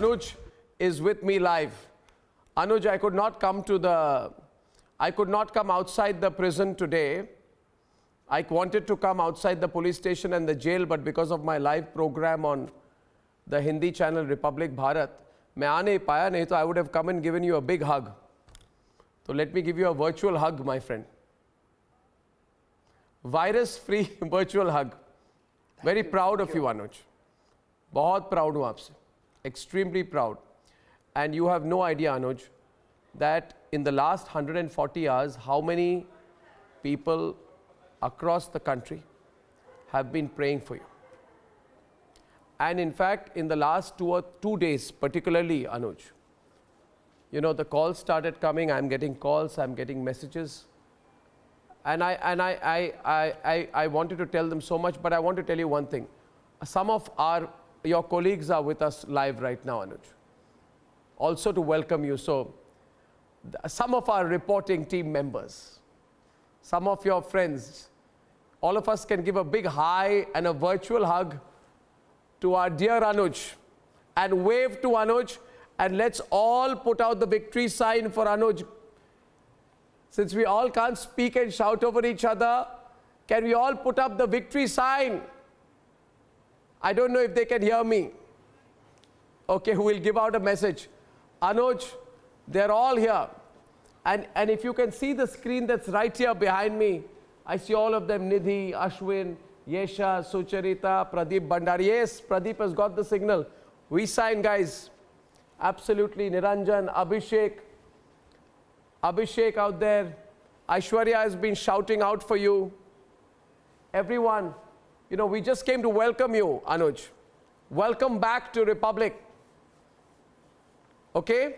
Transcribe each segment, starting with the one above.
Anuj is with me live. Anuj, I could not come outside the prison today. I wanted to come outside the police station and the jail, but because of my live program on the Hindi channel Republic Bharat, मैं आ नहीं पाया, नहीं तो I would have come and given you a big hug. So let me give you a virtual hug, my friend. Virus-free virtual hug. Very proud of you, Anuj. बहुत proud हूँ आपसे. Extremely proud. And you have no idea, Anuj, that in the last 140 hours, how many people across the country have been praying for you. And in fact, in the last 2 days, particularly, Anuj, you know, the calls started coming. I'm getting calls, I'm getting messages. And I wanted to tell them so much, but I want to tell you one thing. Some of your colleagues are with us live right now, Anuj. Also to welcome you. So, some of our reporting team members, some of your friends, all of us can give a big hi and a virtual hug to our dear Anuj and wave to Anuj, and let's all put out the victory sign for Anuj. Since we all can't speak and shout over each other, can we all put up the victory sign? I don't know if they can hear me. Okay, who will give out a message? Anuj, they're all here. And if you can see the screen that's right here behind me, I see all of them, Nidhi, Ashwin, Yesha, Sucharita, Pradeep Bhandari. Yes, Pradeep has got the signal. We sign, guys. Absolutely. Niranjan, Abhishek. Abhishek out there. Aishwarya has been shouting out for you. Everyone, you know, we just came to welcome you, Anuj. Welcome back to Republic. Okay?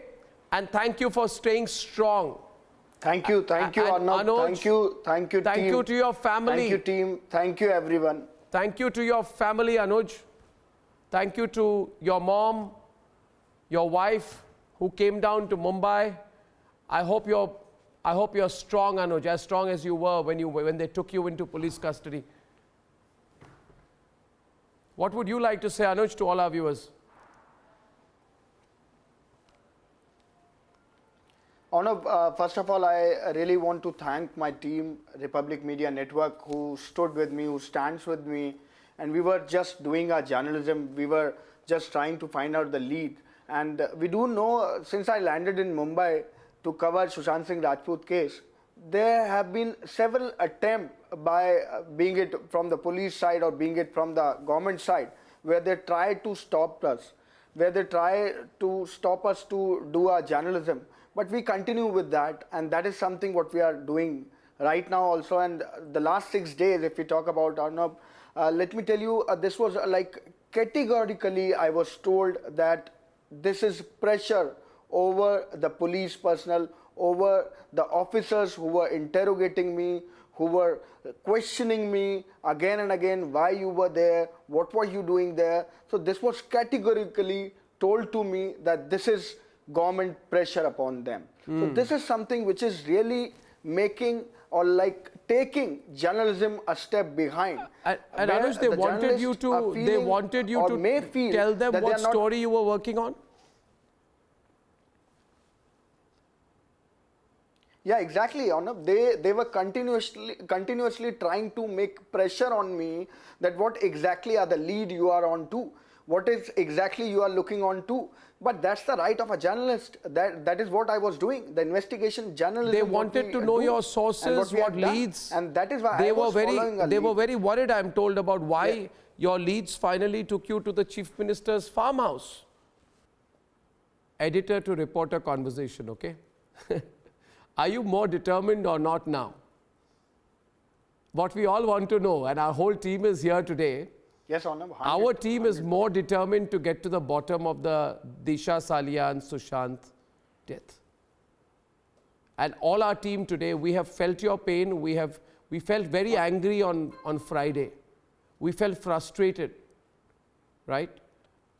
And thank you for staying strong. Thank you, Arnab. Anuj, Thank you, thank team. you to your family. Thank you, team. Thank you, everyone. Thank you to your family, Anuj. Thank you to your mom, your wife, who came down to Mumbai. I hope you're strong, Anuj, as strong as you were when they took you into police custody. What would you like to say, Anuj, to all our viewers? Arnab, first of all, I really want to thank my team, Republic Media Network, who stood with me, who stands with me. And we were just doing our journalism. We were just trying to find out the lead. And we do know, since I landed in Mumbai to cover Sushant Singh Rajput case, there have been several attempts by being it from the police side or being it from the government side, where they try to stop us, where they try to stop us to do our journalism. But we continue with that, and that is something what we are doing right now also. And the last 6 days, if we talk about Arnab, let me tell you, this was like categorically I was told that this is pressure over the police personnel, over the officers who were interrogating me, who were questioning me again and again, why you were there, what were you doing there. So this was categorically told to me that this is government pressure upon them. So this is something which is really making or like taking journalism a step behind. And Anuj, they wanted you to tell them what story you were working on? Yeah, exactly, Arnab. They were continuously trying to make pressure on me that what exactly are the lead you are on to, what is exactly you are looking on to. But that's the right of a journalist. That is what I was doing. The investigation journalism. They wanted to know your sources, what leads. And that is why they were very worried, I'm told, about why your leads finally took you to the Chief Minister's farmhouse. Editor to reporter conversation, okay? Are you more determined or not now? What we all want to know, and our whole team is here today. Yes, Arnab. Our team is more determined to get to the bottom of the Disha Salia and Sushant death. And all our team today, we have felt your pain. We felt very angry on Friday. We felt frustrated, right?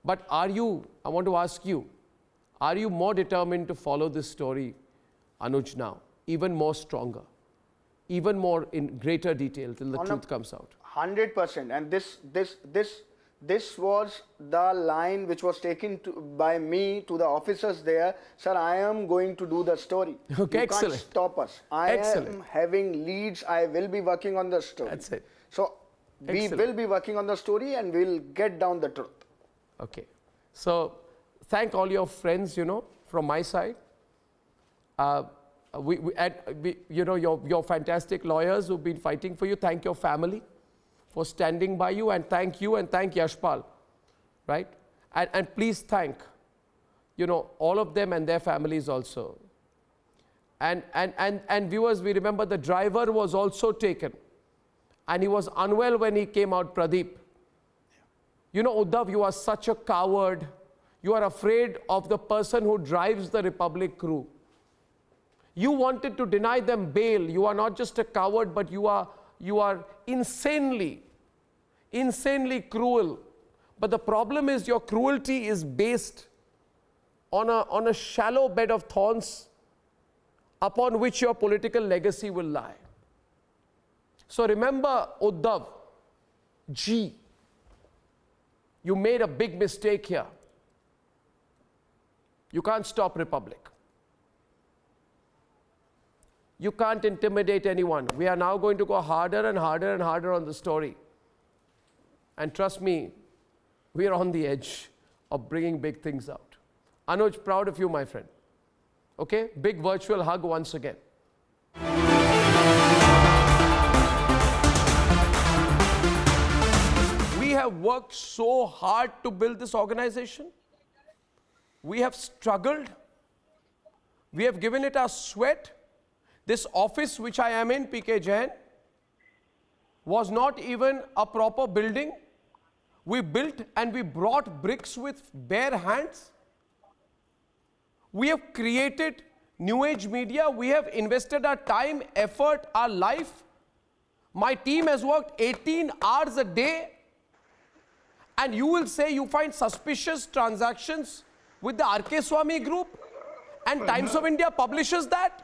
But I want to ask you, are you more determined to follow this story, Anuj, now? Even more stronger? Even more in greater detail till the truth comes out? 100%. And this This was the line which was taken by me to the officers there. Sir, I am going to do the story. Okay, you excellent. can't stop us. I am having leads. I will be working on the story. That's it. So we will be working on the story and we'll get down the truth. Okay. So thank all your friends, from my side. Your fantastic lawyers who've been fighting for you. Thank your family for standing by you, and thank Yashpal, right? And please thank, all of them and their families also. And viewers, we remember the driver was also taken, and he was unwell when he came out, Pradeep. Uddhav, you are such a coward. You are afraid of the person who drives the Republic crew. You wanted to deny them bail. You are not just a coward, but you are insanely cruel. But the problem is your cruelty is based on a shallow bed of thorns upon which your political legacy will lie. So remember, Uddhav, you made a big mistake here. You can't stop Republic. You can't intimidate anyone. We are now going to go harder and harder and harder on the story. And trust me, we are on the edge of bringing big things out. Anuj, proud of you, my friend. Okay? Big virtual hug once again. We have worked so hard to build this organization. We have struggled. We have given it our sweat. This office which I am in, PK Jain, was not even a proper building. We built and we brought bricks with bare hands. We have created new age media. We have invested our time, effort, our life. My team has worked 18 hours a day. And you will say you find suspicious transactions with the Goswami group, and Times of India publishes that?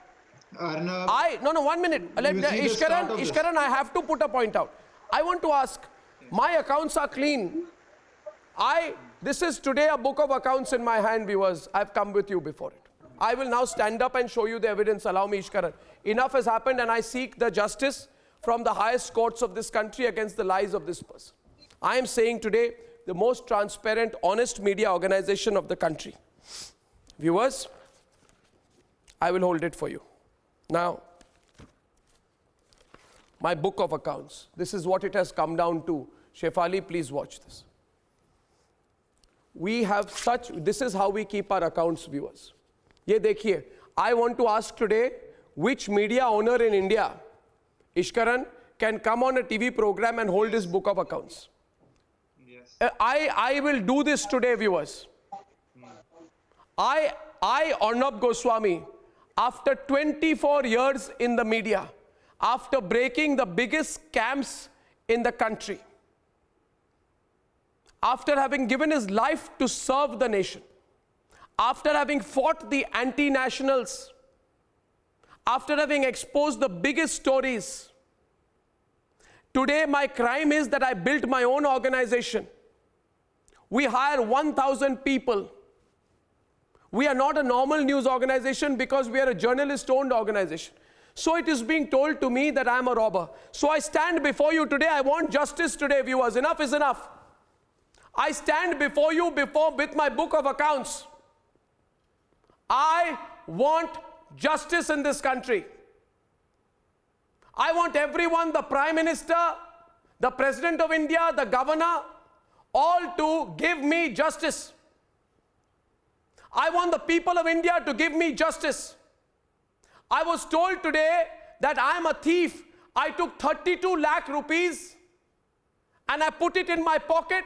Arnab, No, 1 minute. Ishkaran, I have to put a point out. I want to ask, my accounts are clean. This is today a book of accounts in my hand, viewers. I've come with you before it. I will now stand up and show you the evidence. Allow me, Ishkaran. Enough has happened, and I seek the justice from the highest courts of this country against the lies of this person. I am saying today, the most transparent, honest media organization of the country. Viewers, I will hold it for you. Now, my book of accounts. This is what it has come down to. Shefali, please watch this. This is how we keep our accounts, viewers. Ye dekhiye. I want to ask today, which media owner in India, Ishkaran, can come on a TV program and hold this book of accounts? Yes. I will do this today, viewers. I, Arnab Goswami, after 24 years in the media, after breaking the biggest scams in the country, after having given his life to serve the nation, after having fought the anti-nationals, after having exposed the biggest stories, today my crime is that I built my own organization. We hire 1,000 people. We are not a normal news organization because we are a journalist-owned organization. So it is being told to me that I am a robber. So I stand before you today. I want justice today, viewers. Enough is enough. I stand before you with my book of accounts. I want justice in this country. I want everyone, the Prime Minister, the President of India, the Governor, all to give me justice. I want the people of India to give me justice. I was told today that I am a thief. I took 32 lakh rupees and I put it in my pocket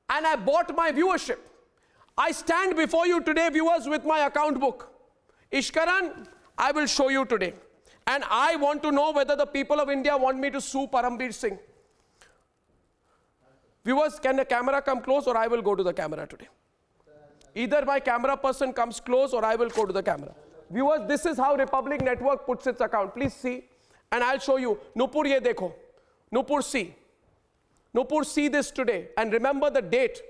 and I bought my viewership. I stand before you today, viewers, with my account book. Ishkaran, I will show you today. And I want to know whether the people of India want me to sue Parambir Singh. Viewers, can the camera come close, or I will go to the camera today? Either my camera person comes close or I will go to the camera. Viewers, this is how Republic Network puts its account. Please see. And I'll show you. Nupur, ye dekho. Nupur, see. Nupur, see this today and remember the date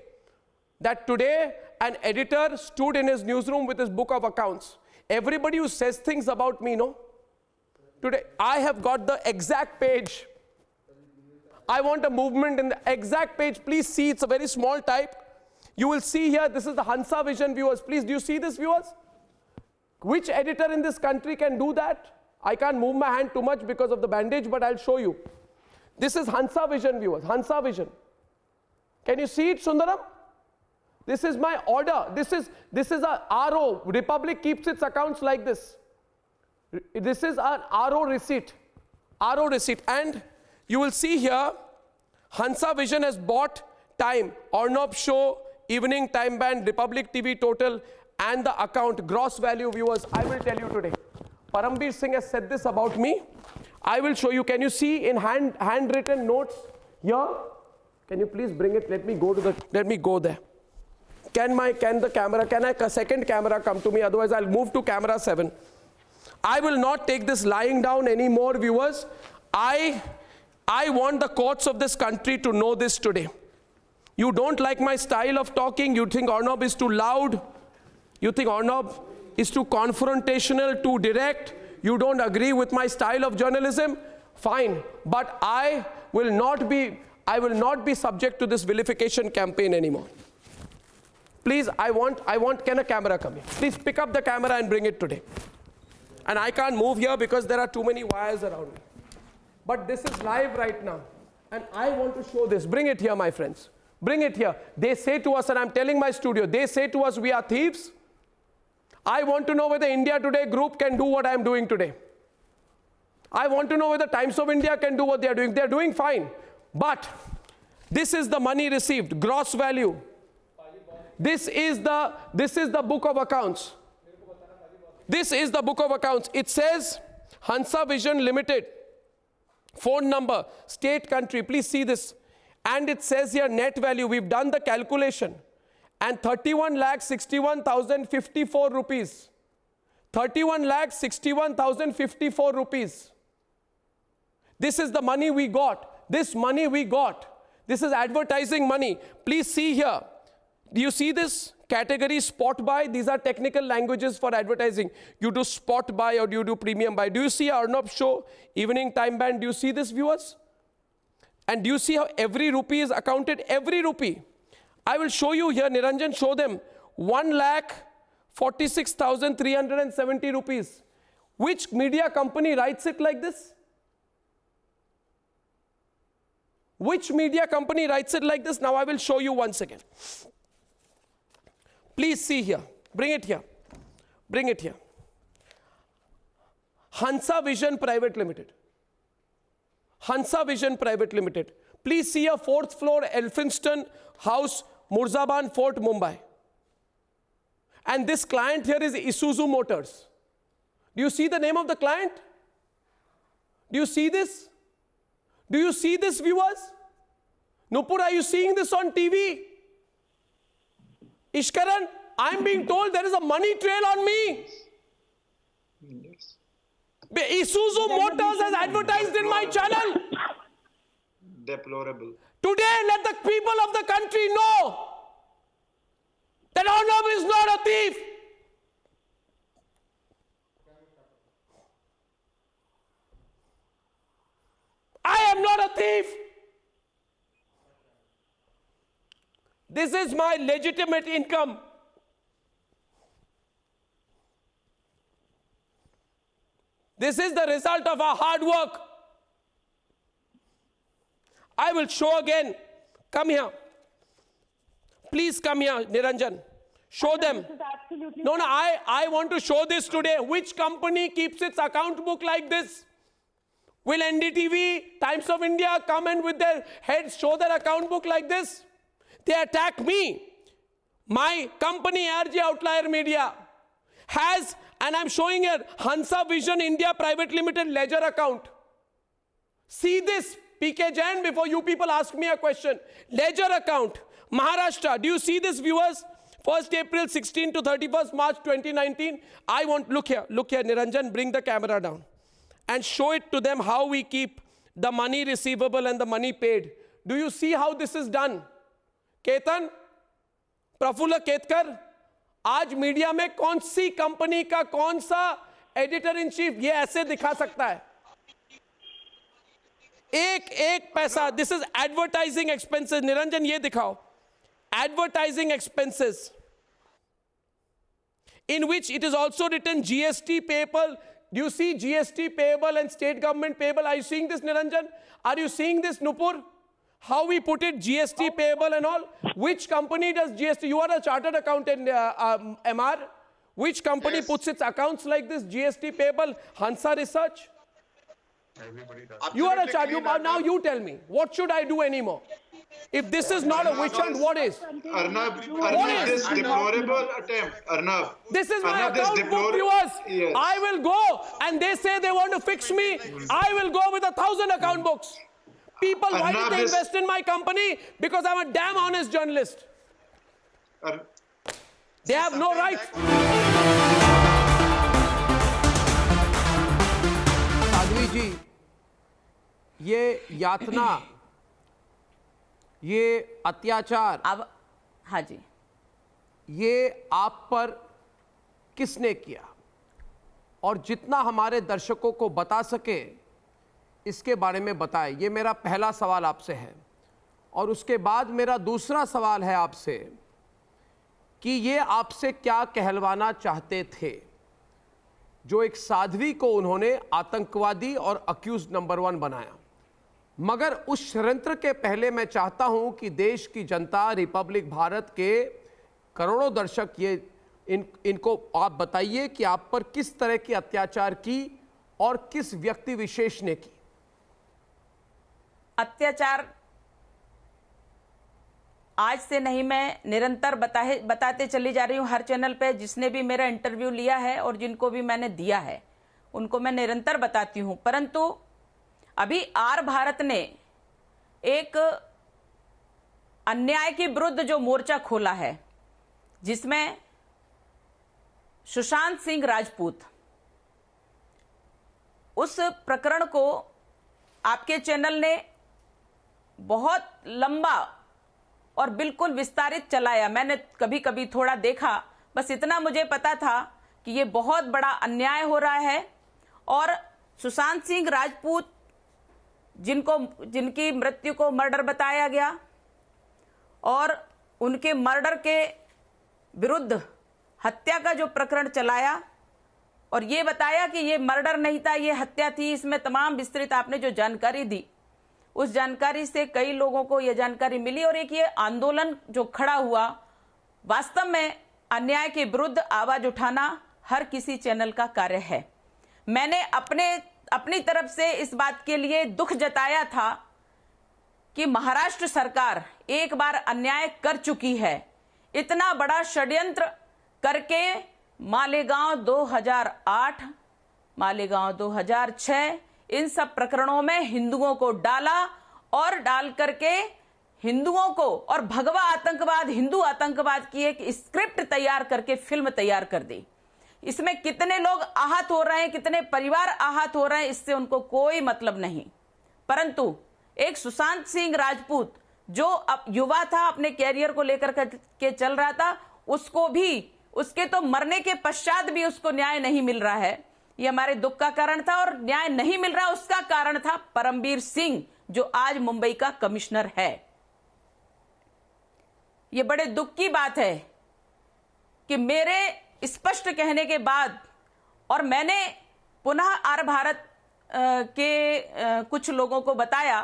that today an editor stood in his newsroom with his book of accounts. Everybody who says things about me, no? Today, I have got the exact page. I want a movement in the exact page. Please see, it's a very small type. You will see here, this is the Hansa Vision, viewers. Please, do you see this, viewers? Which editor in this country can do that? I can't move my hand too much because of the bandage, but I'll show you. This is Hansa Vision, viewers. Hansa Vision. Can you see it, Sundaram? This is my order. This is a RO. Republic keeps its accounts like this. This is an RO receipt. RO receipt. And you will see here, Hansa Vision has bought time, Arnab show, evening time band, Republic TV total, and the account, gross value, viewers. I will tell you today. Parambir Singh has said this about me. I will show you. Can you see in handwritten notes here? Can you please bring it? Let me go there. Can a second camera come to me? Otherwise, I'll move to camera 7. I will not take this lying down anymore, viewers. I want the courts of this country to know this today. You don't like my style of talking. You think Arnab is too loud. You think Arnab is too confrontational, too direct. You don't agree with my style of journalism. Fine. But I will not be subject to this vilification campaign anymore. Please, can a camera come here? Please pick up the camera and bring it today. And I can't move here because there are too many wires around me. But this is live right now. And I want to show this. Bring it here, my friends. Bring it here. They say to us, and I'm telling my studio, they say to us, we are thieves. I want to know whether India Today group can do what I'm doing today. I want to know whether Times of India can do what they're doing. They're doing fine. But this is the money received, gross value. This is the book of accounts. This is the book of accounts. It says Hansa Vision Limited, phone number, state, country. Please see this. And it says here net value. We've done the calculation. And 31,61,054 rupees. 31,61,054 rupees. This is the money we got. This money we got. This is advertising money. Please see here. Do you see this? Category spot buy. These are technical languages for advertising. You do spot buy or you do premium buy. Do you see Arnab show, evening time band? Do you see this, viewers? And do you see how every rupee is accounted? Every rupee. I will show you here, Niranjan, show them. 1,46,370 rupees. Which media company writes it like this? Which media company writes it like this? Now I will show you once again. Please see here. Bring it here. Bring it here. Hansa Vision Private Limited. Hansa Vision Private Limited. Please see a 4th floor Elphinstone House, Murzaban Fort, Mumbai. And this client here is Isuzu Motors. Do you see the name of the client? Do you see this? Do you see this, viewers? Nupur, are you seeing this on TV? Ishkaran, I'm being told there is a money trail on me. Yes. Isuzu Motors has advertised in my channel. Deplorable. Today, let the people of the country know that Arnab is not a thief. I am not a thief. This is my legitimate income. This is the result of our hard work. I will show again. Come here. Please come here, Niranjan. Show them. This is absolutely No, I want to show this today. Which company keeps its account book like this? Will NDTV, Times of India come and with their heads show their account book like this? They attack me. My company, RJ Outlier Media, has, and I'm showing here, Hansa Vision India Private Limited ledger account. See this, PK Jain, before you people ask me a question. Ledger account, Maharashtra. Do you see this, viewers? 1st April 16 to 31st March 2019. Look here, Niranjan, bring the camera down and show it to them how we keep the money receivable and the money paid Do you see how this is done? Ketan, Praful Ketkar, आज media में कौन सी company का कौन सा editor in chief ये ऐसे दिखा सकता है? एक एक पैसा. This is advertising expenses. Niranjan ये दिखाओ, advertising expenses in which it is also written GST payable. Do you see GST payable and state government payable? Are you seeing this, Niranjan? Are you seeing this, Nupur? How we put it, GST payable and all? Which company does GST? You are a chartered accountant, MR. Which company puts its accounts like this, GST payable? Hansa Research? Everybody does. You are a chartered. Now you tell me, what should I do anymore? If this is not a witch hunt, what is? Arnab, is? this deplorable attempt, Arnab. This is my Arnab, this account book, viewers. Yes. I will go and they say they want to fix me. I will go with 1,000 account books. People, why did Arnab, they this- invest in my company? Because I'm a damn honest journalist. Ar- They have no right. Sadhvi ji, ये यातना, ये अत्याचार, अब हाँ जी, ये आप पर किसने किया? और जितना हमारे दर्शकों को बता सके इसके बारे में बताएं. ये मेरा पहला सवाल आपसे है. और उसके बाद मेरा दूसरा सवाल है आपसे कि ये आपसे क्या कहलवाना चाहते थे जो एक साध्वी को उन्होंने आतंकवादी और अक्यूज नंबर 1 बनाया. मगर उस षड्यंत्र के पहले मैं चाहता हूं कि देश की जनता, रिपब्लिक भारत के करोड़ों दर्शक इनको आप बताइए कि आप पर किस तरह की अत्याचार की और किस व्यक्ति विशेष ने की. अत्याचार आज से नहीं, मैं निरंतर बताते चली जा रही हूं हर चैनल पे. जिसने भी मेरा इंटरव्यू लिया है और जिनको भी मैंने दिया है उनको मैं निरंतर बताती हूं. परंतु अभी आर भारत ने एक अन्याय के विरुद्ध जो मोर्चा खोला है, जिसमें सुशांत सिंह राजपूत, उस प्रकरण को आपके चैनल ने बहुत लंबा और बिल्कुल विस्तारित चलाया. मैंने कभी कभी थोड़ा देखा, बस इतना मुझे पता था कि ये बहुत बड़ा अन्याय हो रहा है. और सुशांत सिंह राजपूत जिनकी मृत्यु को मर्डर बताया गया और उनके मर्डर के विरुद्ध हत्या का जो प्रकरण चलाया और ये बताया कि ये मर्डर नहीं था, ये हत्या थी. इसमें तमाम विस्तृत आपने जो जानकारी दी, उस जानकारी से कई लोगों को ये जानकारी मिली और एक ये आंदोलन जो खड़ा हुआ, वास्तव में अन्याय के विरुद्ध आवाज उठाना हर किसी चैनल का कार्य है. मैंने अपनी तरफ से इस बात के लिए दुख जताया था कि महाराष्ट्र सरकार एक बार अन्याय कर चुकी है. इतना बड़ा षड्यंत्र करके मालेगांव 2008, मालेगांव 2006 इन सब प्रकरणों में हिंदुओं को डाला और डाल करके हिंदुओं को और भगवा आतंकवाद, हिंदू आतंकवाद की एक स्क्रिप्ट तैयार करके फिल्म तैयार कर दी. इसमें कितने लोग आहत हो रहे हैं, कितने परिवार आहत हो रहे हैं, इससे उनको कोई मतलब नहीं. परंतु एक सुशांत सिंह राजपूत जो अब युवा था, अपने कैरियर को लेकर के चल रहा था, उसको भी, उसके तो मरने के पश्चात भी उसको न्याय नहीं मिल रहा है. ये हमारे दुख का कारण था. और न्याय नहीं मिल रहा, उसका कारण था परमबीर सिंह जो आज मुंबई का कमिश्नर है. ये बड़े दुख की बात है कि मेरे स्पष्ट कहने के बाद, और मैंने पुनः आर भारत के कुछ लोगों को बताया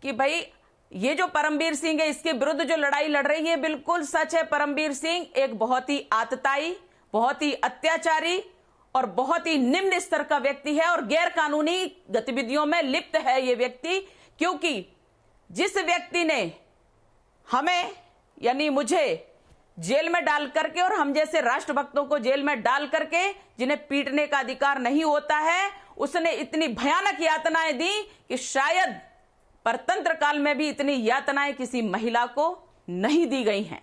कि भाई ये जो परमबीर सिंह है, इसके विरुद्ध जो लड़ाई लड़ रही है, बिल्कुल सच है. परमबीर सिंह एक बहुत ही आतताई, बहुत ही अत्याचारी और बहुत ही निम्न स्तर का व्यक्ति है और गैर कानूनी गतिविधियों में लिप्त है ये व्यक्ति. क्योंकि जिस व्यक्ति ने हमें यानी मुझे जेल में डाल करके और हम जैसे राष्ट्रभक्तों को जेल में डाल करके, जिन्हें पीटने का अधिकार नहीं होता है, उसने इतनी भयानक यातनाएं दी कि शायद परतंत्र काल में भी इतनी यातनाएं किसी महिला को नहीं दी गई हैं.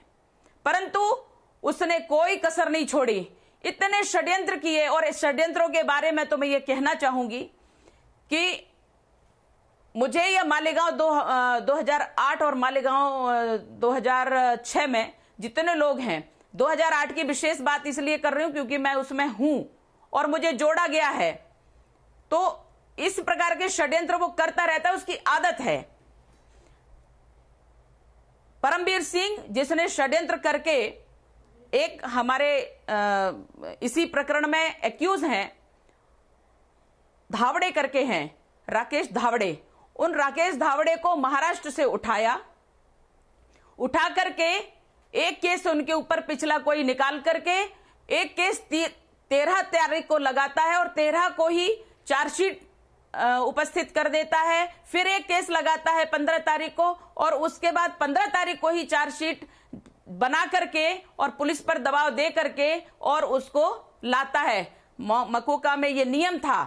परंतु उसने कोई कसर नहीं छोड़ी, इतने षड्यंत्र किए. और इस षड्यंत्रों के बारे में तो मैं ये कहना चाहूंगी कि मुझे या मालेगांव 2008 और मालेगांव 2006 में जितने लोग हैं, 2008 की विशेष बात इसलिए कर रही हूं क्योंकि मैं उसमें हूं और मुझे जोड़ा गया है। तो इस प्रकार के षड्यंत्र वो करता रहता है, उसकी आदत है। परमवीर सिंह जिसने षड्यंत्र करके एक हमारे इसी प्रकरण में एक्यूज हैं, धावड़े करके हैं, राकेश धावड़े, उन राकेश धावड़े को महाराष्ट्र से उठा करके एक केस उनके ऊपर पिछला कोई निकाल करके एक केस 13 तारीख को लगाता है और 13 को ही चार्जशीट उपस्थित कर देता है। फिर एक केस लगाता है 15 तारीख को और उसके बाद 15 तारीख को ही चार्जशीट बना करके और पुलिस पर दबाव दे करके और उसको लाता है। मकोका में ये नियम था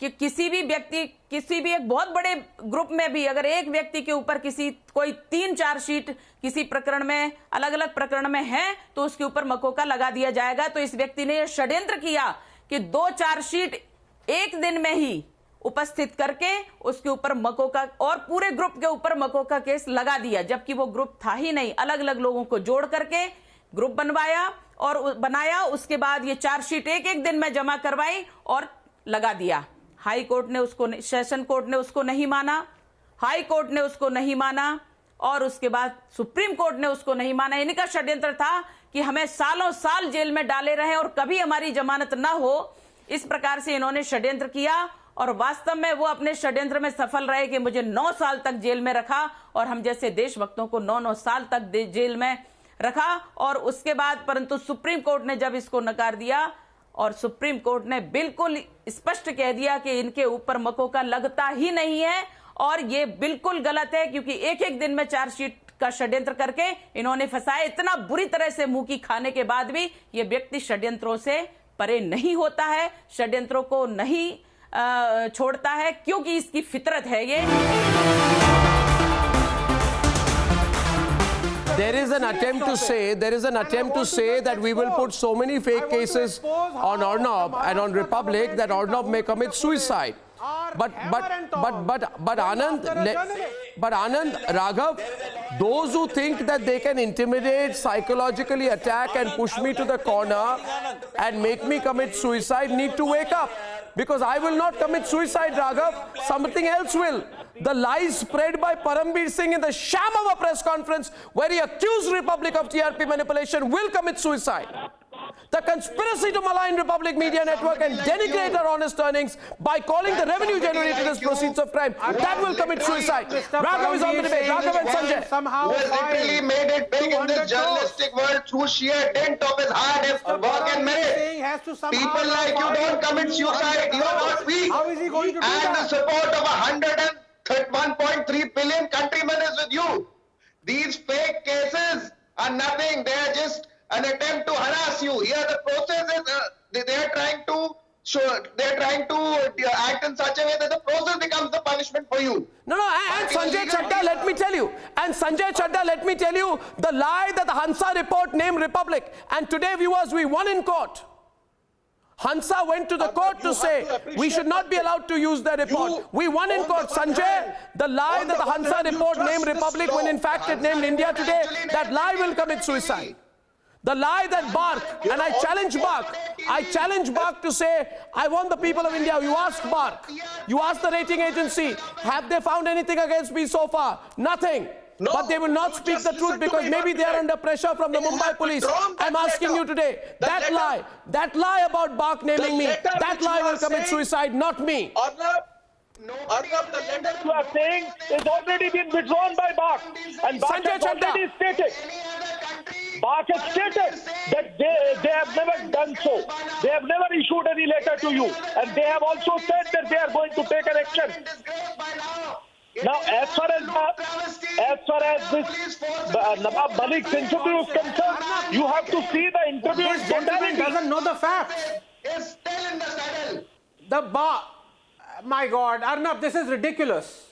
कि किसी भी व्यक्ति, किसी भी एक बहुत बड़े ग्रुप में भी अगर एक व्यक्ति के ऊपर कोई 3 चार्जशीट किसी प्रकरण में, अलग अलग प्रकरण में है, तो उसके ऊपर मकोका लगा दिया जाएगा। तो इस व्यक्ति ने यह षड्यंत्र किया कि 2 चार्जशीट एक दिन में ही उपस्थित करके उसके ऊपर मकोका और पूरे ग्रुप के ऊपर मकोका केस लगा दिया, जबकि वो ग्रुप था ही नहीं। अलग अलग लोगों को जोड़ करके ग्रुप बनाया, उसके बाद ये चार्जशीट एक दिन में जमा करवाई और लगा दिया। हाई कोर्ट ने उसको, सेशन कोर्ट ने उसको नहीं माना, हाई कोर्ट ने उसको नहीं माना और उसके बाद सुप्रीम कोर्ट ने उसको नहीं माना। इनका षड्यंत्र था कि हमें सालों साल जेल में डाले रहे और कभी हमारी जमानत ना हो। इस प्रकार से इन्होंने षड्यंत्र किया और वास्तव में वो अपने षड्यंत्र में सफल रहे कि मुझे 9 साल तक जेल में रखा और हम जैसे देशभक्तों को 9 साल तक जेल में रखा। और उसके बाद परंतु सुप्रीम कोर्ट ने जब इसको नकार दिया और सुप्रीम कोर्ट ने बिल्कुल स्पष्ट कह दिया कि इनके ऊपर मकोका लगता ही नहीं है और ये बिल्कुल गलत है, क्योंकि एक दिन में चार्जशीट का षड्यंत्र करके इन्होंने फंसाया। इतना बुरी तरह से मुंह की खाने के बाद भी ये व्यक्ति षड्यंत्रों से परे नहीं होता है, षड्यंत्रों को नहीं छोड़ता है, क्योंकि इसकी फितरत है ये। There is an attempt to say that we will put so many fake cases on Arnab and on Republic that Arnab may commit suicide. But Anand, Raghav, those who think that they can intimidate, psychologically attack and push me to the corner and make me commit suicide need to wake up. Because I will not commit suicide, Raghav. Something else will. The lies spread by Parambir Singh in the sham of a press conference where he accused Republic of TRP manipulation will commit suicide. The conspiracy to malign Republic Media Network and denigrate our honest earnings by calling the revenue generated as proceeds of crime, that will commit suicide. Raghav is on the debate. Raghav and Sanjay. Somehow literally made it big in this journalistic world through sheer dint of his hard work and merit. People like you don't commit suicide. You are not weak. How is he going to do and that? the support of 101.3 billion countrymen is with you. These fake cases are nothing. They are just an attempt to harass you. Here the process is they are trying to act in such a way that the process becomes the punishment for you. No, and Sanjay Chadda, let me tell you, the lie that the Hansa report named Republic, and today viewers, we won in court. Hansa went to the court to say we should not be allowed to use their report. We won in court. Sanjay, the lie that the Hansa report named Republic when in fact it named India today, that lie will commit suicide. The lie that Barc, and I challenge Barc to say, I want the people of India. You ask Barc, you ask the rating agency, have they found anything against me so far? Nothing. No, but they will not speak the truth because maybe they are under pressure from the Mumbai police. I'm asking you today, that lie about Barc naming me, that lie will commit suicide, not me. Arnab, the letter you are saying is already been withdrawn by Barc, and Barc has already stated. Barc has stated that they have never done so. They have never issued any letter to you, and they have also said that they are going to take an action. Now, as far as this Nawab Malik's interview is concerned, you have to see the interview. This gentleman doesn't know the facts. Is still in the saddle. My God, Arnab, this is ridiculous.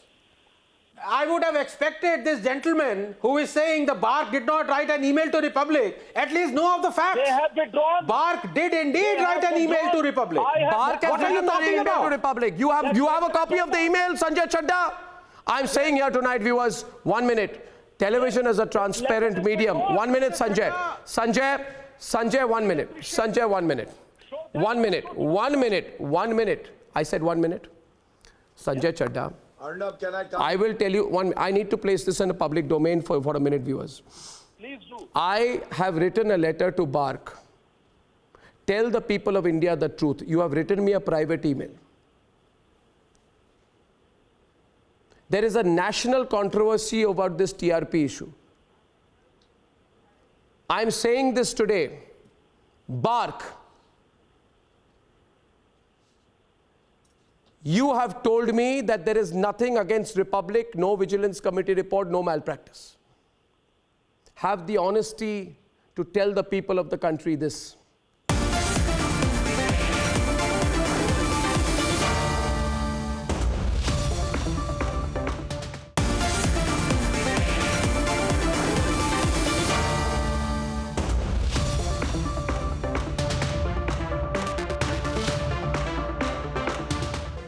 I would have expected this gentleman who is saying the Barc did not write an email to Republic at least know of the facts. They have withdrawn. Barc did indeed write an email to Republic. Barc has What are you written an talking email to about? Republic. You have a copy of the email, Sanjay Chadda? I'm saying here tonight, viewers, 1 minute. Television is a transparent medium. 1 minute, Sanjay. Sanjay, 1 minute. Sanjay, 1 minute. 1 minute. 1 minute. 1 minute. I said 1 minute. Sanjay Chadda. Arnab, can I come? I will tell you I need to place this in a public domain for a minute, viewers. Please do. I have written a letter to Barc. Tell the people of India the truth. You have written me a private email. There is a national controversy about this TRP issue. I'm saying this today. Barc, you have told me that there is nothing against Republic, no Vigilance Committee report, no malpractice. Have the honesty to tell the people of the country this.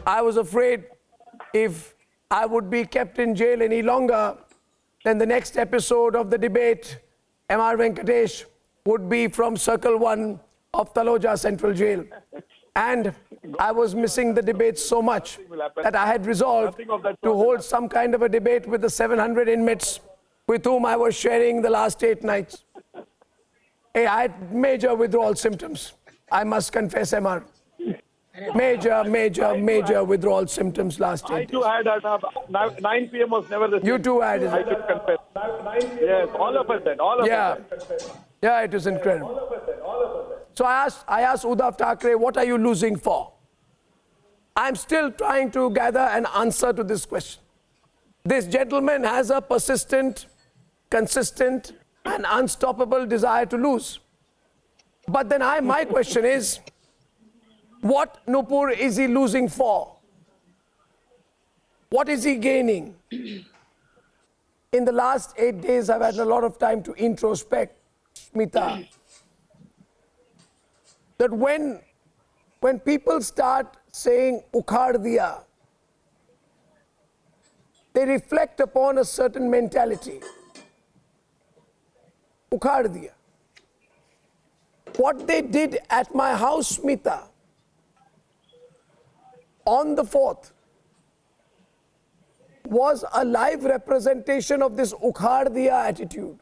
I was afraid if I would be kept in jail any longer, then the next episode of the debate, M.R. Venkatesh, would be from Circle 1 of Taloja Central Jail. And I was missing the debate so much that I had resolved to hold some kind of a debate with the 700 inmates with whom I was sharing the last 8 nights. Hey, I had major withdrawal symptoms. I must confess, MR. Major withdrawal symptoms last 8 I too had Arnab. 9 p.m. was never the same. You too had it. I should confess. Yes, all of us then. All of us. Yeah, it was incredible. So I asked Uddhav Thackeray, what are you losing for? I'm still trying to gather an answer to this question. This gentleman has a persistent, consistent, and unstoppable desire to lose. But then my question is, what, Nupur, is he losing for? What is he gaining? In the last 8 days, I've had a lot of time to introspect, Smita, that when people start saying ukhad diya, they reflect upon a certain mentality. Ukhad diya. What they did at my house, Smita, on the 4th, was a live representation of this ukhad diya attitude.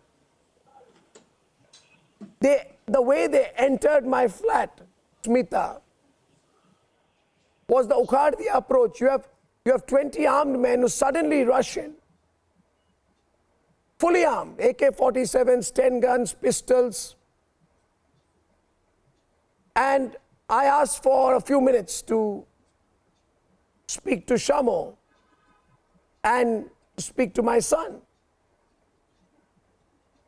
The way they entered my flat, Smita, was the ukhad diya approach. You have 20 armed men who suddenly rush in, fully armed, AK-47s, 10 guns, pistols. And I asked for a few minutes to speak to Shamo and speak to my son,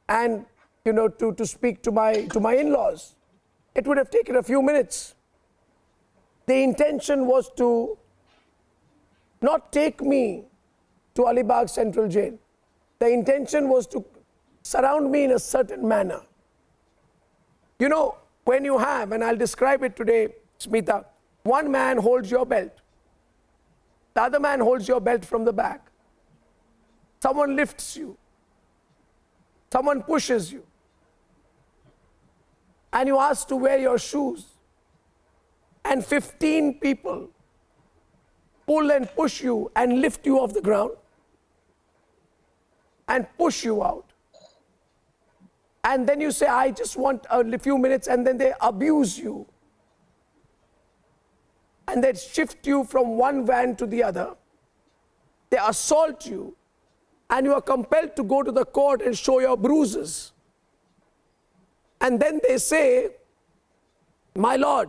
and to speak to my in-laws. It would have taken a few minutes. The intention was to not take me to Alibag Central Jail. The intention was to surround me in a certain manner. You know, when you have, and I'll describe it today, Smita, one man holds your belt. The other man holds your belt from the back. Someone lifts you. Someone pushes you. And you ask to wear your shoes. And 15 people pull and push you and lift you off the ground and push you out. And then you say, I just want a few minutes, and then they abuse you. And they shift you from one van to the other. They assault you, and you are compelled to go to the court and show your bruises. And then they say, my lord,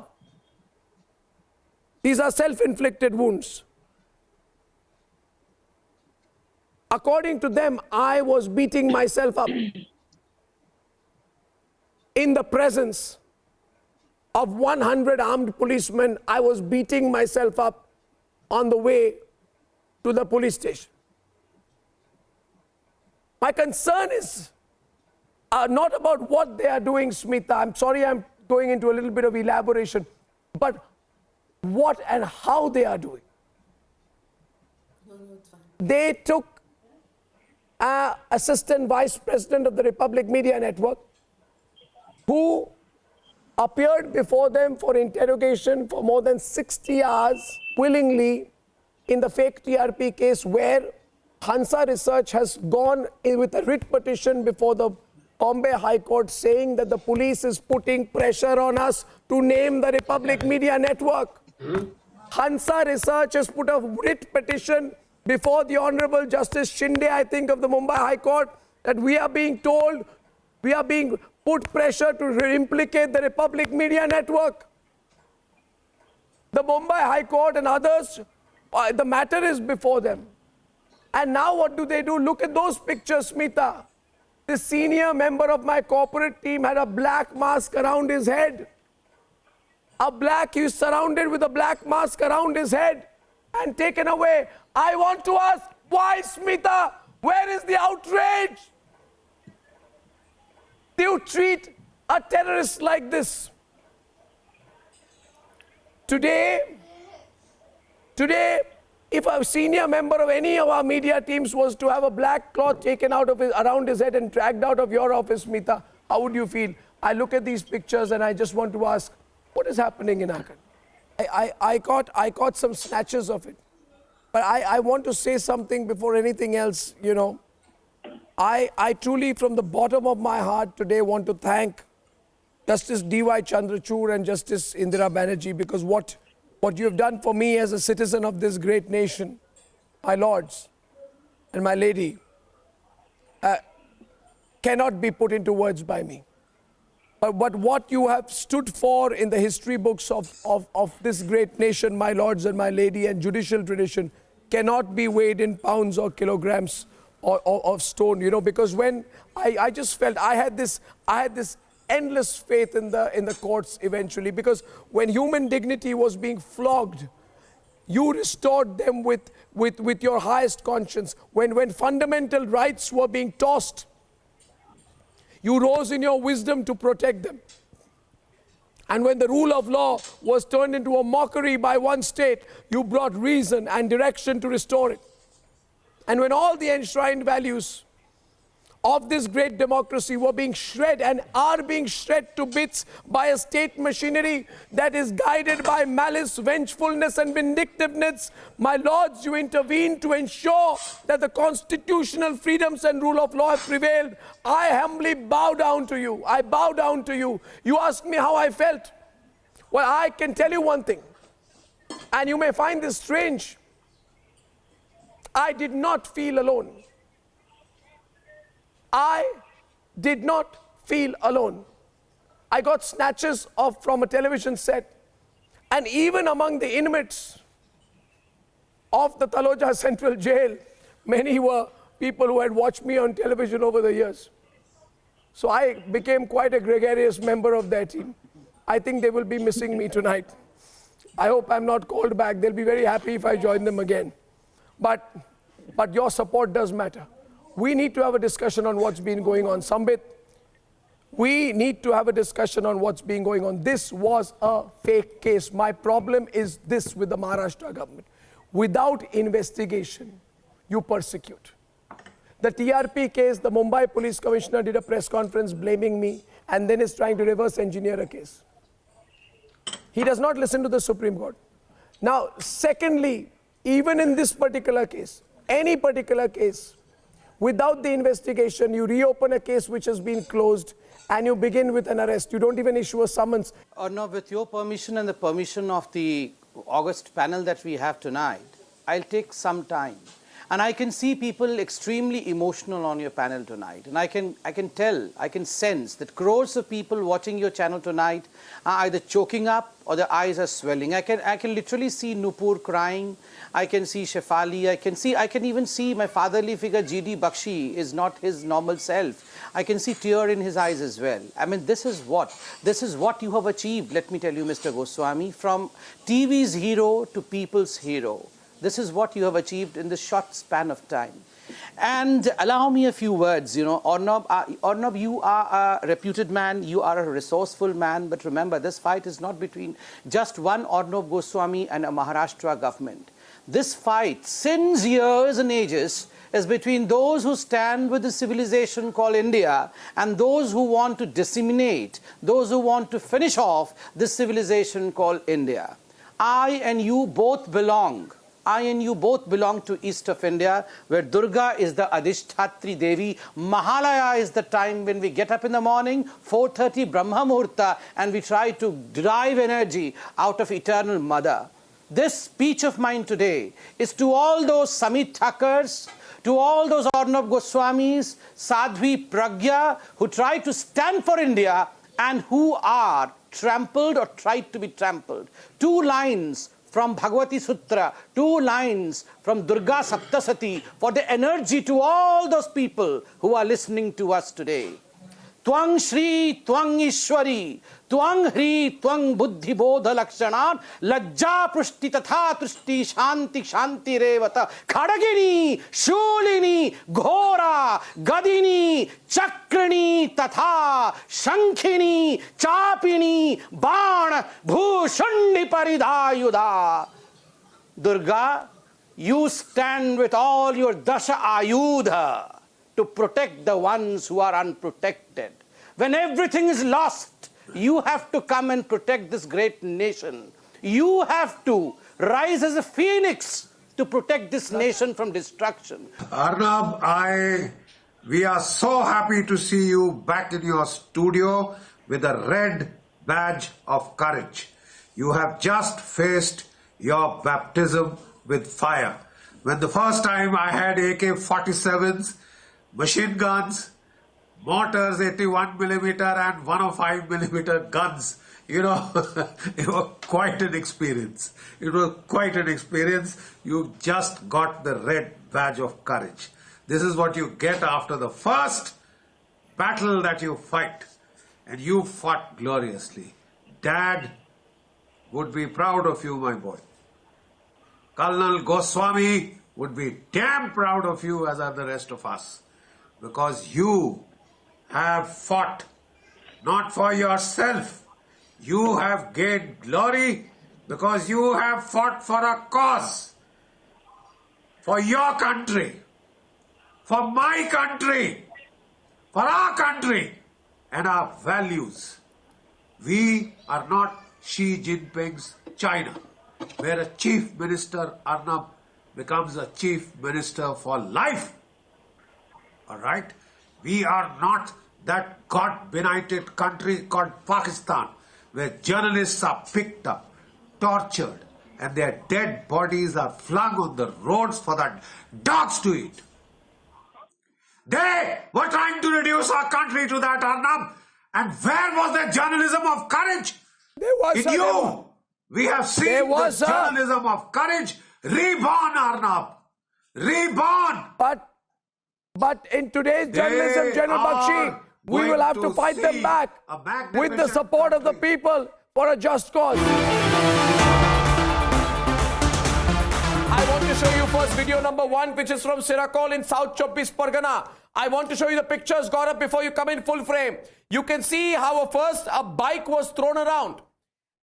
these are self-inflicted wounds. According to them, I was beating myself up in the presence of 100 armed policemen. I was beating myself up on the way to the police station. My concern is not about what they are doing, Smita. I'm sorry I'm going into a little bit of elaboration. But what and how they are doing. They took Assistant Vice President of the Republic Media Network, who appeared before them for interrogation for more than 60 hours willingly in the fake TRP case, where Hansa Research has gone in with a writ petition before the Bombay High Court saying that the police is putting pressure on us to name the Republic Media Network. Hansa Research has put a writ petition before the Honorable Justice Shinde, I think, of the Mumbai High Court, that we are being told, we are being put pressure to implicate the Republic Media Network. The Mumbai High Court and others, the matter is before them. And now what do? Look at those pictures, Smita. This senior member of my corporate team had a black mask around his head. He was surrounded with a black mask around his head and taken away. I want to ask, why, Smita? Where is the outrage? Do you treat a terrorist like this? Today, if a senior member of any of our media teams was to have a black cloth taken out of around his head and dragged out of your office, Smita, how would you feel? I look at these pictures and I just want to ask, what is happening in Akan? I caught some snatches of it. But I want to say something before anything else, you know. I truly, from the bottom of my heart today, want to thank Justice D.Y. Chandrachud and Justice Indira Banerjee, because what you have done for me as a citizen of this great nation, my lords and my lady, cannot be put into words by me. But what you have stood for in the history books of this great nation, my lords and my lady, and judicial tradition, cannot be weighed in pounds or kilograms of stone, you know, because when I just felt I had this endless faith in the courts eventually, because when human dignity was being flogged, you restored them with your highest conscience. When fundamental rights were being tossed, you rose in your wisdom to protect them. And when the rule of law was turned into a mockery by one state, you brought reason and direction to restore it. And when all the enshrined values of this great democracy were being shred and are being shred to bits by a state machinery that is guided by malice, vengefulness and vindictiveness, my lords, you intervened to ensure that the constitutional freedoms and rule of law have prevailed. I humbly bow down to you. I bow down to you. You ask me how I felt. Well, I can tell you one thing, and you may find this strange. I did not feel alone. I did not feel alone. I got snatches from a television set, and even among the inmates of the Taloja Central Jail, many were people who had watched me on television over the years. So I became quite a gregarious member of their team. I think they will be missing me tonight. I hope I'm not called back. They'll be very happy if I join them again. But your support does matter. We need to have a discussion on what's been going on. Sambit, we need to have a discussion on what's been going on. This was a fake case. My problem is this with the Maharashtra government. Without investigation, you persecute. The TRP case, the Mumbai Police Commissioner did a press conference blaming me and then is trying to reverse engineer a case. He does not listen to the Supreme Court. Now, secondly, even in this particular case, any particular case, without the investigation, you reopen a case which has been closed and you begin with an arrest. You don't even issue a summons. Arnab, with your permission and the permission of the August panel that we have tonight, I'll take some time. And I can see people extremely emotional on your panel tonight. And I can tell, I can sense that crores of people watching your channel tonight are either choking up or their eyes are swelling. I can literally see Nupur crying. I can see Shefali. I can even see my fatherly figure, G.D. Bakshi, is not his normal self. I can see tear in his eyes as well. I mean, this is what you have achieved, let me tell you, Mr. Goswami, from TV's hero to people's hero. This is what you have achieved in this short span of time. And allow me a few words, Arnab, you are a reputed man, you are a resourceful man, but remember, this fight is not between just one Arnab Goswami and a Maharashtra government. This fight, since years and ages, is between those who stand with the civilization called India and those who want to disseminate, those who want to finish off this civilization called India. I and you both belong to east of India, where Durga is the Adhishthatri Devi. Mahalaya is the time when we get up in the morning, 4:30 Brahma Muhurta, and we try to derive energy out of eternal mother. This speech of mine today is to all those Samit Thakars, to all those Arnab Goswamis, Sadhvi Pragya, who try to stand for India and who are trampled or tried to be trampled. 2 lines from Bhagavati Sutra, 2 lines from Durga Saptasati for the energy to all those people who are listening to us today. Twang Shri, Twang Ishwari, Twang Hri, Twang Buddhi Bodha Lakshanan, Lajja Prushti Tatha Trushti Shanti Shanti Revata, Khadagini, Shulini, Ghora, Gadini, Chakrani Tatha, Shankhini, Chapini, Bana, Bhushandi Paridayuda. Durga, you stand with all your Dasha Ayudha to protect the ones who are unprotected. When everything is lost, you have to come and protect this great nation. You have to rise as a phoenix to protect this nation from destruction. Arnab, we are so happy to see you back in your studio with a red badge of courage. You have just faced your baptism with fire. When the first time I had AK-47s, machine guns, mortars, 81mm and 105mm guns, it was quite an experience. It was quite an experience. You just got the red badge of courage. This is what you get after the first battle that you fight. And you fought gloriously. Dad would be proud of you, my boy. Colonel Goswami would be damn proud of you, as are the rest of us. Because you have fought not for yourself. You have gained glory because you have fought for a cause. For your country. For my country. For our country. And our values. We are not Xi Jinping's China, where a chief minister, Arnab, becomes a chief minister for life. All right? We are not that God-benighted country called Pakistan, where journalists are picked up, tortured, and their dead bodies are flung on the roads for the dogs to eat. They were trying to reduce our country to that, Arnab. And where was the journalism of courage? There was, in you. We have seen the journalism of courage reborn, Arnab. Reborn. But in today's journalism, General Bakshi, we will have to fight them back with the support of the people for a just cause. I want to show you first video number 1, which is from Sirakol in South Chobis Pargana. I want to show you the pictures, Gaurav, before you come in full frame. You can see how first a bike was thrown around.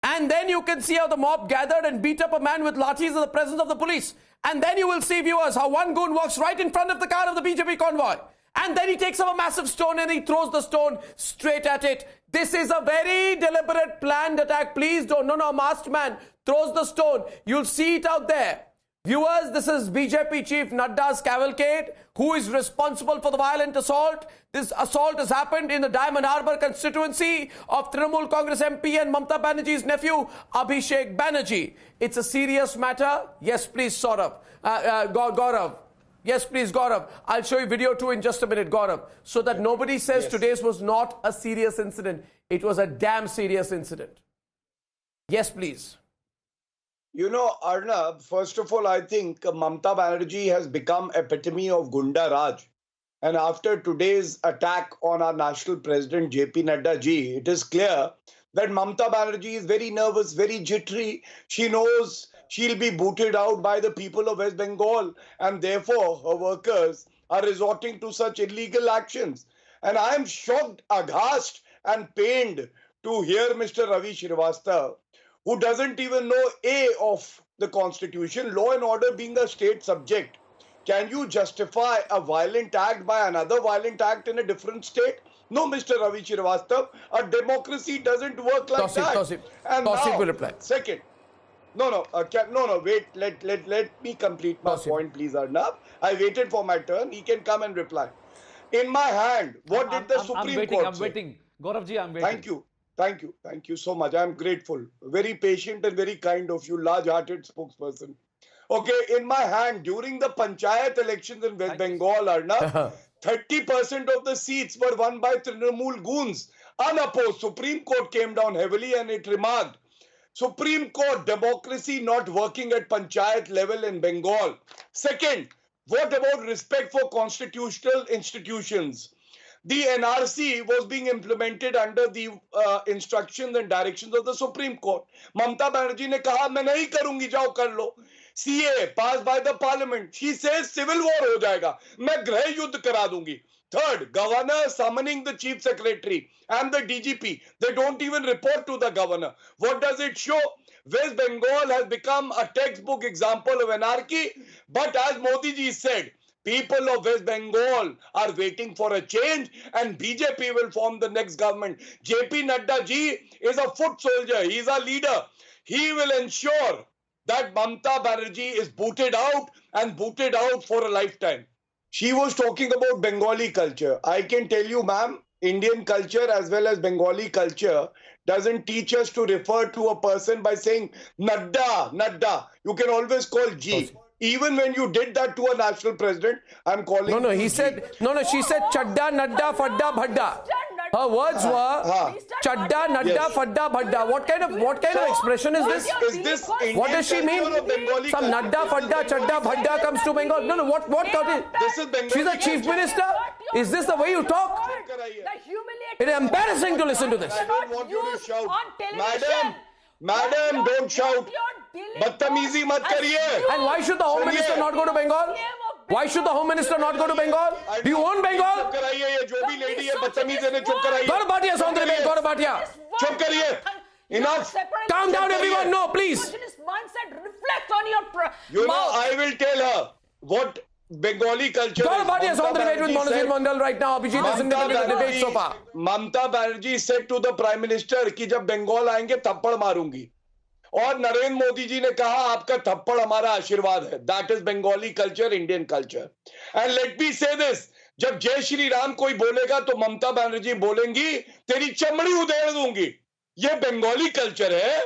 And then you can see how the mob gathered and beat up a man with lathis in the presence of the police. And then you will see, viewers, how one goon walks right in front of the car of the BJP convoy. And then he takes up a massive stone and he throws the stone straight at it. This is a very deliberate, planned attack. Please don't. No, a masked man throws the stone. You'll see it out there. Viewers, this is BJP Chief Nadda's cavalcade, who is responsible for the violent assault. This assault has happened in the Diamond Harbour constituency of Trinamool Congress MP and Mamata Banerjee's nephew, Abhishek Banerjee. It's a serious matter. Yes, please, Gaurav. Yes, please, Gaurav. I'll show you video 2 in just a minute, Gaurav, so that nobody says today's was not a serious incident. It was a damn serious incident. Yes, please. Arnab, first of all, I think Mamata Banerjee has become epitome of Gunda Raj. And after today's attack on our national president, JP Nadda ji, it is clear that Mamata Banerjee is very nervous, very jittery. She knows she'll be booted out by the people of West Bengal. And therefore, her workers are resorting to such illegal actions. And I am shocked, aghast, and pained to hear Mr. Ravi Srivastava, who doesn't even know A of the Constitution, law and order being a state subject. Can you justify a violent act by another violent act in a different state? No, Mr. Ravi Srivastava, a democracy doesn't work like that. And Tausif now, will reply. second, wait, let me complete my point, please, Arnab. I waited for my turn. He can come and reply. In my hand, what did the Supreme Court say? I'm waiting. Gauravji, I'm waiting. Thank you so much. I'm grateful. Very patient and very kind of you, large-hearted spokesperson. Okay, in my hand, during the Panchayat elections in West Bengal, Arnab, 30% of the seats were won by Trinamool goons. Unopposed, Supreme Court came down heavily and it remarked, Supreme Court, democracy not working at Panchayat level in Bengal. Second, what about respect for constitutional institutions? The NRC was being implemented under the instructions and directions of the Supreme Court. Mamta Banerjee ne kaha, main nahi karungi, jao kar lo. CA passed by the parliament. She says civil war ho jayega. Main grah yuddh kara dungi. Third, governor summoning the chief secretary and the DGP. They don't even report to the governor. What does it show? West Bengal has become a textbook example of anarchy. But as Modi ji said, people of West Bengal are waiting for a change and BJP will form the next government. JP Nadda ji is a foot soldier. He is a leader. He will ensure that Mamta Banerjee is booted out and booted out for a lifetime. She was talking about Bengali culture. I can tell you, ma'am, Indian culture as well as Bengali culture doesn't teach us to refer to a person by saying Nadda, Nadda. You can always call G. Even when you did that to a national president, I'm calling. She said Chadda, Nadda, Fadda, Bhadda. Her words were Chadda, Nadda, Fadda, Bhadda. What kind of expression is this? What does she mean? Some Nadda, Fadda, Chadda, Bhadda comes to Bengal. No, what got it? This is Bengali. She's a chief minister? Is this the way you talk? It is embarrassing to listen to this. I don't want you to shout. Madam, don't shout. Badtamizi mat kariye. And why should the Home Minister not go to Bengal? Why should the Home Minister not go to Bengal? Do you own Bengal? Go to Bhatia, Saundra, go to Bhatia. Chup kariye. Enough. Calm down, everyone. No, please. You know, I will tell her what Bengali culture Go to Bhatia, Saundra, with Monasir Mandal right now. Abhijit is in the debate so far. Mamta Banerjee said to the Prime Minister कि जब बंगाल आएंगे थप्पड़ मारूंगी और नरेंद्र मोदी जी ने कहा आपका थप्पड़ हमारा आशीर्वाद है. That is Bengali culture, Indian culture. And let me say this, जब जय श्री राम कोई बोलेगा तो ममता बनर्जी बोलेंगी तेरी चमड़ी उधेड़ दूंगी. ये बंगाली कल्चर है.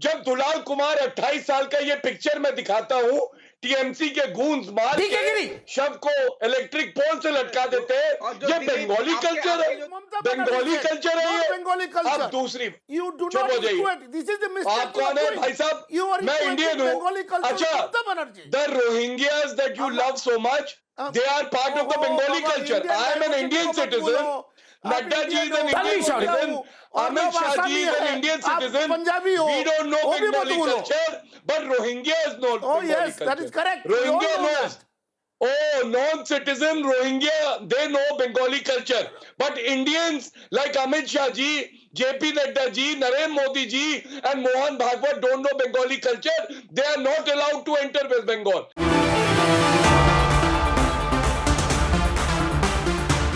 जब दुलाल कुमार 28 साल का ये पिक्चर मैं दिखाता हूं, टीएमसी के गूंज मार के शव को इलेक्ट्रिक पोल से लटका देते हैं, ये बंगाली कल्चर है. बंगाली कल्चर है ये. अब दूसरी चुप हो जाइए. आप कौन है भाई साहब? मैं इंडियन हूँ. अच्छा, the Rohingyas that you love so much, they are part of the Bengali culture. I am an Indian citizen. Nadda ji is an Indian citizen. Amit Shah ji is an Indian citizen. We don't know Bengali culture, but Rohingyas know Bengali culture. Yes, that is correct. Rohingya knows. Oh, non-citizen Rohingya, they know Bengali culture. But Indians like Amit Shah ji, JP Nadda ji, Narendra Modi ji and Mohan Bhagwat don't know Bengali culture. They are not allowed to enter West Bengal.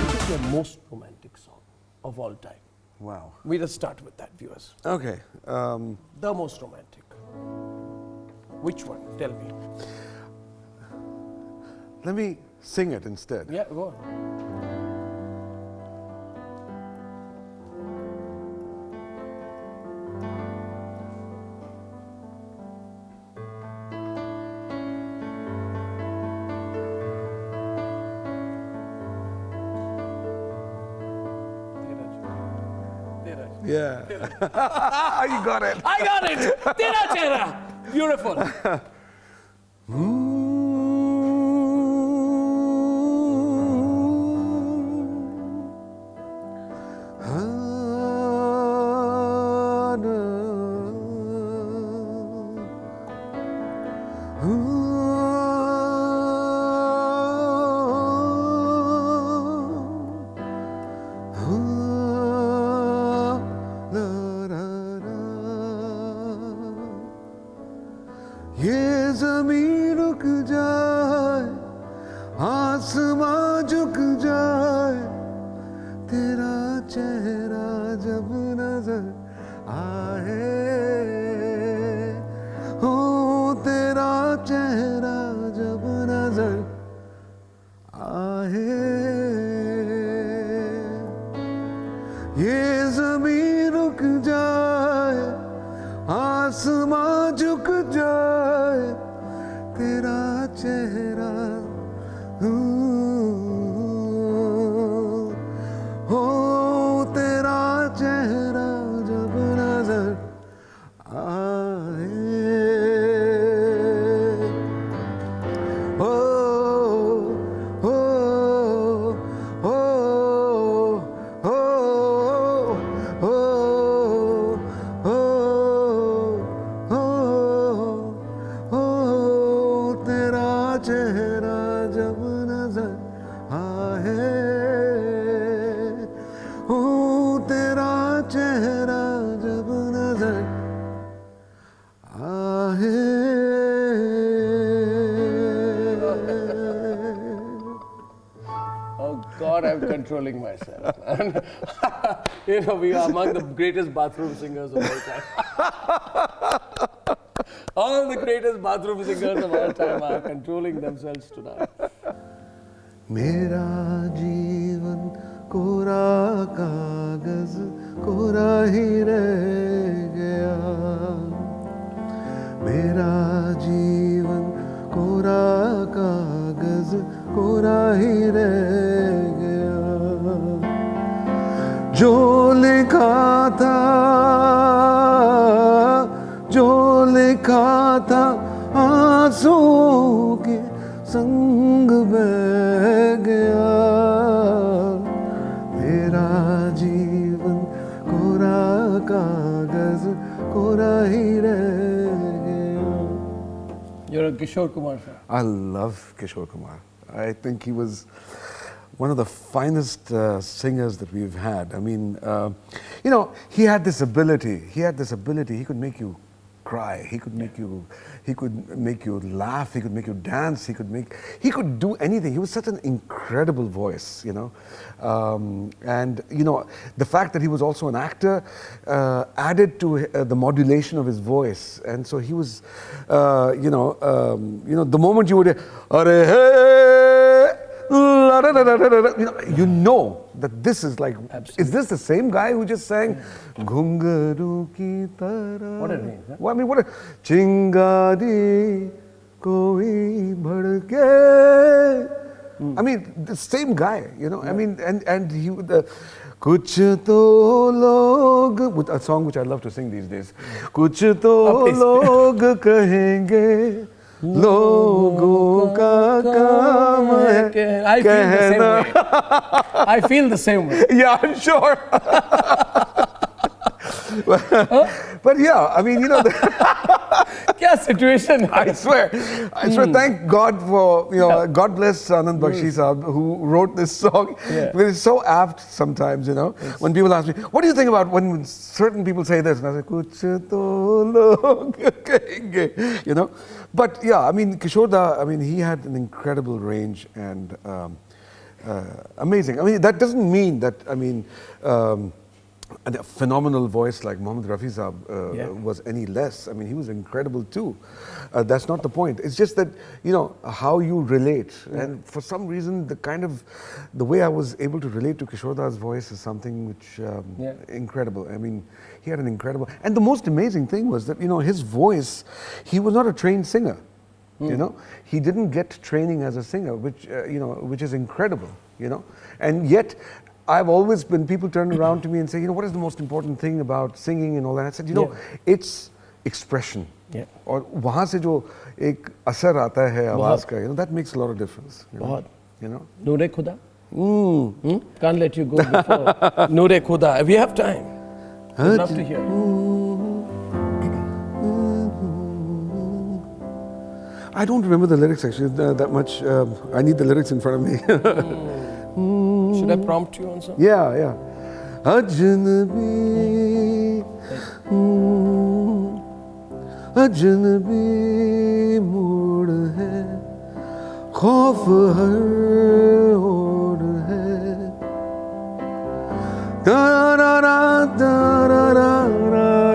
This is the most romantic song of all time. Wow. We just start with that, viewers. Okay. The most romantic. Which one? Tell me. Let me sing it instead. Yeah, go on. Yeah. You got it. I got it. Tera chehra. Beautiful. ये ज़मीन रुक जाए, आसमां झुक जाए, तेरा चेहरा जब नजर आए, हो तेरा चेहरा जब नजर आए, ये ज़मीन रुक जाए, आसमां झुक जाए, तेरा चेहरा हो तेरा चेहरा जब नजर आए, हो हो हो हो हो हो हो तेरा चेहरा जब नजर आए, हो तेरा चेहरा जब नजर आए। Oh God, I'm controlling myself. And you know, we are among the greatest bathroom singers of all time. All the greatest bathroom singers of all time are controlling themselves tonight. मेरा जीवन कोरा कागज कोरा ही रह गया, मेरा जीवन कोरा कागज कोरा ही रह गया, जो लिखा था, जो लिखा था आंसुओं के संग बह गया, तेरा जीवन कोरा कागज कोरा ही रह गया. You're a Kishore Kumar fan. I love Kishore Kumar. I think he was one of the finest singers that we've had. I mean, you know, he had this ability. He could make you cry. He could make you laugh. He could make you dance. He could do anything. He was such an incredible voice, you know. And you know, the fact that he was also an actor added to the modulation of his voice. And so he was, you know, the moment you would, "Arey hey," you know that this is like, absolutely. Is this the same guy who just sang Ghungaru ki tarah? What a name, huh? Well, I mean, what a Chingadi koi bhadke. I mean, the same guy, you know. Yeah. I mean, and he would Kuch to log, with a song which I love to sing these days. Kuch to log kahenge. लोगों का काम है कहना. I feel the same way. Yeah, I'm sure. But yeah, I mean, you know, क्या situation? I swear. Thank God for, you know, God bless Anand Bakshi Sahab who wrote this song. Yeah. But it's so apt sometimes, you know, when people ask me, what do you think about when certain people say this? And I say, kuch to log kahenge, you know. But yeah, I mean, Kishore Da, I mean, he had an incredible range and amazing. I mean, that doesn't mean that, I mean, a phenomenal voice like Mohammed Rafi Saab was any less. I mean, he was incredible too. That's not the point. It's just that, you know, how you relate. Yeah. And for some reason, the way I was able to relate to Kishore Da's voice is something which, incredible. I mean, he had an incredible, and the most amazing thing was that, you know, his voice, he was not a trained singer. You know, he didn't get training as a singer, which, you know, which is incredible, you know, and yet, I've always been, people turn around to me and say, you know, what is the most important thing about singing and all that? I said, you know, it's expression. Yeah. और वहाँ से जो एक असर आता है आवाज़ का, you know, that makes a lot of difference. बहुत. You know. नूरे खुदा. Can't let you go before. नूरे खुदा. We have time. I'd love to hear. I don't remember the lyrics actually that much. I need the lyrics in front of me. Should I prompt you on something? Yeah. Ajnabi, अजनबी mood है, खौफ हर ओर है, तारा तारा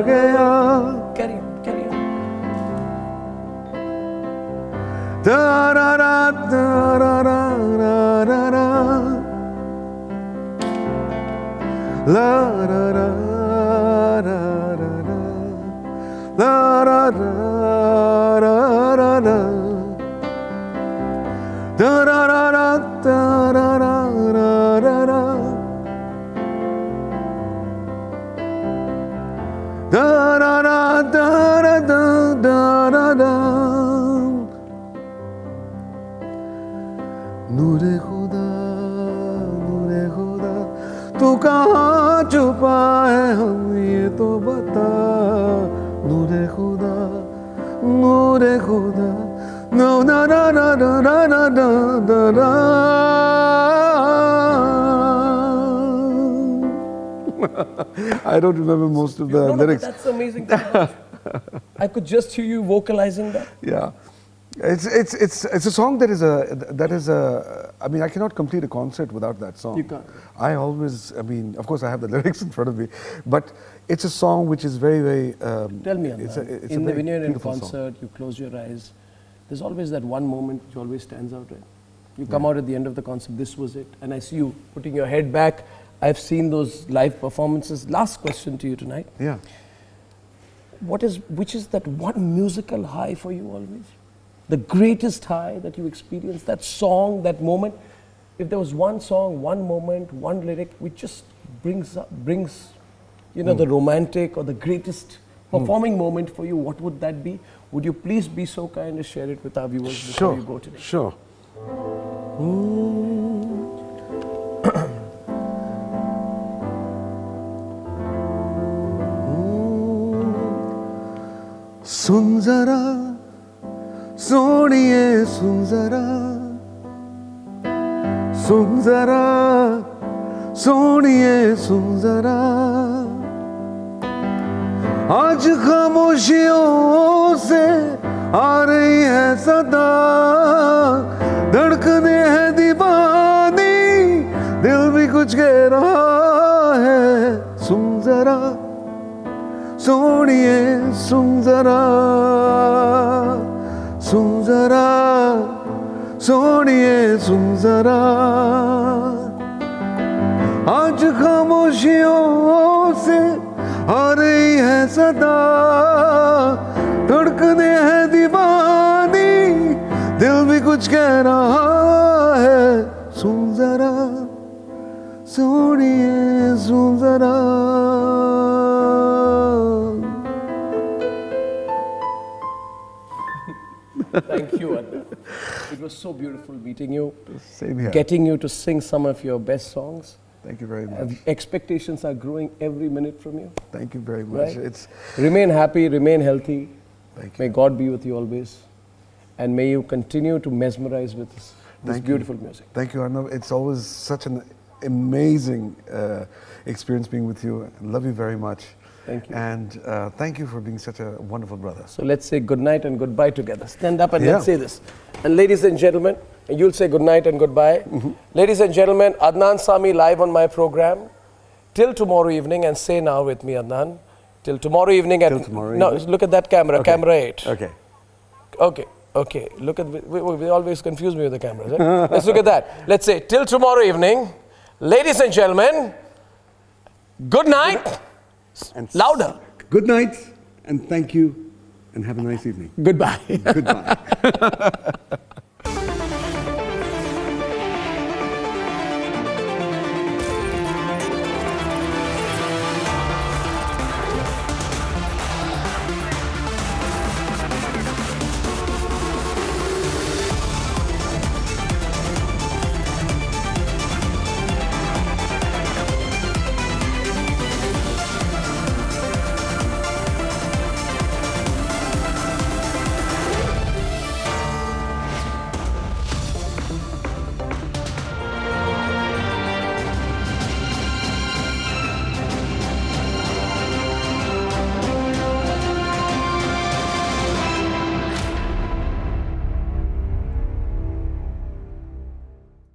गया, तारा तारा la ra ra ra ra ra la ra ra ra ra ra da ra ra ra da ra ra ra ra ra da ra ra da ra da da ra da नूरे खुदा तू कहाँ छुपा है हम ये तो बता, नूरे खुदा no na na na na na na na na na. I don't remember most of the lyrics. That's amazing. I could just hear you vocalizing that. Yeah. It's a song that is I mean, I cannot complete a concert without that song. You can't. I mean, of course I have the lyrics in front of me, but it's a song which is very, very... Tell me, when you're in a concert, song. you close your eyes, there's always that one moment which always stands out, right? You come out at the end of the concert, this was it, and I see you putting your head back. I've seen those live performances. Last question to you tonight. Yeah. Which is that one musical high for you always? The greatest high that you experienced, that song, that moment. If there was one song, one moment, one lyric which just brings the romantic or the greatest performing moment for you, what would that be? Would you please be so kind to share it with our viewers before you go today? Sure. सुन जरा सोनिए सुन जरा सोनिए सुन जरा आज खामोशियों से आ रही है सदा धड़कने हैं दीवानी दिल भी कुछ कह रहा है सुन जरा सोनिए सुन जरा सोनिए सुन जरा आज खामोशियों से आ रही है सदा धड़कने हैं दीवानी दिल भी कुछ कह रहा है सुन जरा सोनिए सुन जरा Thank you, Adnan. It was so beautiful meeting you. Same here. Getting you to sing some of your best songs. Thank you very much. Expectations are growing every minute from you. Thank you very much. Right? Remain happy, remain healthy. Thank you. May God be with you always. And may you continue to mesmerize with this beautiful music. Thank you, Arnab. It's always such an amazing experience being with you. I love you very much. Thank you. And thank you for being such a wonderful brother. So let's say good night and goodbye together. Stand up and let's say this. And ladies and gentlemen, you'll say good night and goodbye. Ladies and gentlemen, Adnan Sami live on my program till tomorrow evening, and say now with me, Adnan, till tomorrow evening. No, look at that camera, camera 8. Okay. Look at, we always confuse me with the cameras. Right? Let's look at that. Let's say till tomorrow evening, ladies and gentlemen, good night. And louder. Good night and thank you and have a nice evening. Goodbye. Goodbye.